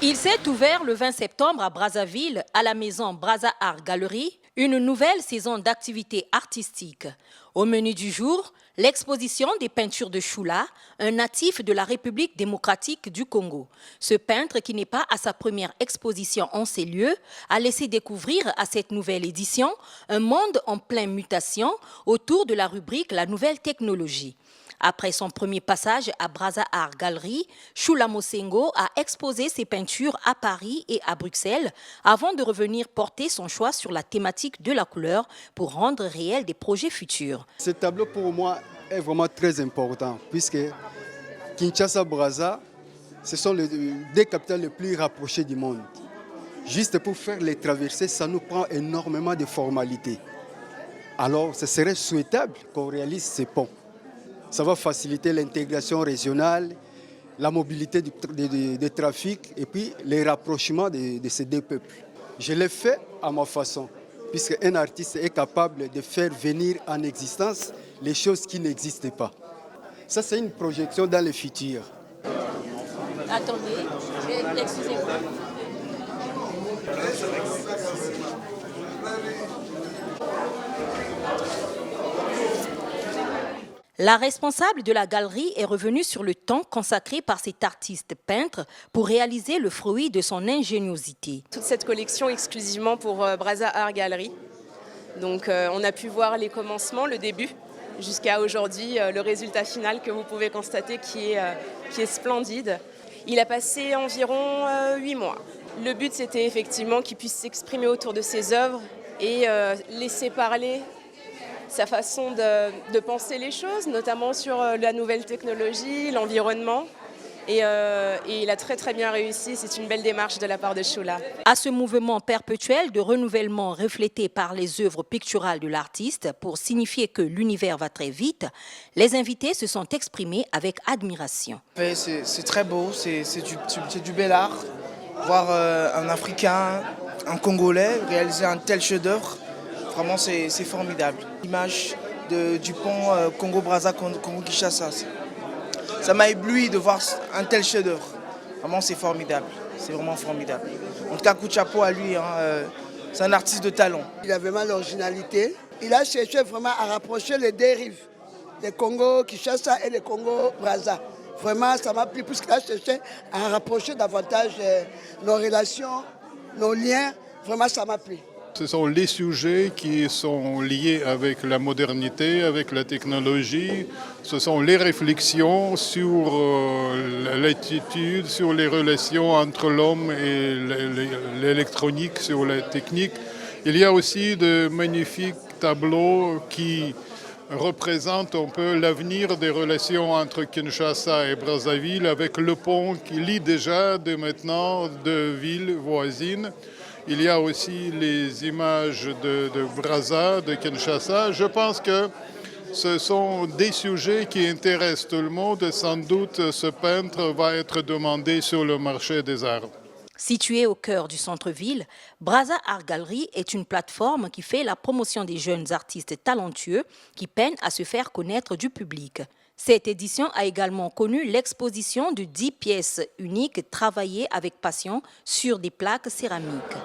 Il s'est ouvert le 20 septembre à Brazzaville, à la maison Brazza Art Gallery, une nouvelle saison d'activités artistiques. Au menu du jour, l'exposition des peintures de Choula, un natif de la République démocratique du Congo. Ce peintre, qui n'est pas à sa première exposition en ces lieux, a laissé découvrir à cette nouvelle édition un monde en pleine mutation autour de la rubrique La Nouvelle Technologie. Après son premier passage à Brazza Art Gallery, Choula Mosengo a exposé ses peintures à Paris et à Bruxelles avant de revenir porter son choix sur la thématique de la couleur pour rendre réels des projets futurs. Ce tableau pour moi est vraiment très important puisque Kinshasa-Brazza, ce sont les deux capitales les plus rapprochées du monde. Juste pour faire les traversées, ça nous prend énormément de formalités. Alors ce serait souhaitable qu'on réalise ces ponts. Ça va faciliter l'intégration régionale, la mobilité du trafic et puis les rapprochements de ces deux peuples. Je l'ai fait à ma façon, puisque un artiste est capable de faire venir en existence les choses qui n'existent pas. Ça, c'est une projection dans le futur. Attendez, excusez-moi. La responsable de la galerie est revenue sur le temps consacré par cet artiste peintre pour réaliser le fruit de son ingéniosité. Toute cette collection exclusivement pour Brazza Art Gallery. Donc on a pu voir les commencements, le début, jusqu'à aujourd'hui le résultat final que vous pouvez constater qui est splendide. Il a passé environ 8 mois. Le but, c'était effectivement qu'il puisse s'exprimer autour de ses œuvres et laisser parler sa façon de penser les choses, notamment sur la nouvelle technologie, l'environnement. Et il a très bien réussi, c'est une belle démarche de la part de Choula. À ce mouvement perpétuel de renouvellement reflété par les œuvres picturales de l'artiste pour signifier que l'univers va très vite, les invités se sont exprimés avec admiration. C'est très beau, c'est du bel art. Voir un Africain, un Congolais réaliser un tel chef-d'œuvre, vraiment c'est formidable. L'image du pont Congo-Brazza, Congo-Kinshasa. Ça m'a ébloui de voir un tel chef-d'œuvre. Vraiment, c'est formidable. C'est vraiment formidable. En tout cas, coup de chapeau à lui. C'est un artiste de talent. Il a vraiment l'originalité. Il a cherché vraiment à rapprocher les deux rives, le Congo-Kinshasa et le Congo-Brazza. Vraiment, ça m'a plu puisqu'il a cherché à rapprocher davantage nos relations, nos liens. Vraiment, ça m'a plu. Ce sont les sujets qui sont liés avec la modernité, avec la technologie. Ce sont les réflexions sur l'attitude, sur les relations entre l'homme et l'électronique, sur la technique. Il y a aussi de magnifiques tableaux qui représentent un peu l'avenir des relations entre Kinshasa et Brazzaville avec le pont qui lie déjà de maintenant deux villes voisines. Il y a aussi les images de Brazza, de Kinshasa. Je pense que ce sont des sujets qui intéressent tout le monde et sans doute ce peintre va être demandé sur le marché des arts. Situé au cœur du centre-ville, Brazza Art Gallery est une plateforme qui fait la promotion des jeunes artistes talentueux qui peinent à se faire connaître du public. Cette édition a également connu l'exposition de 10 pièces uniques travaillées avec passion sur des plaques céramiques.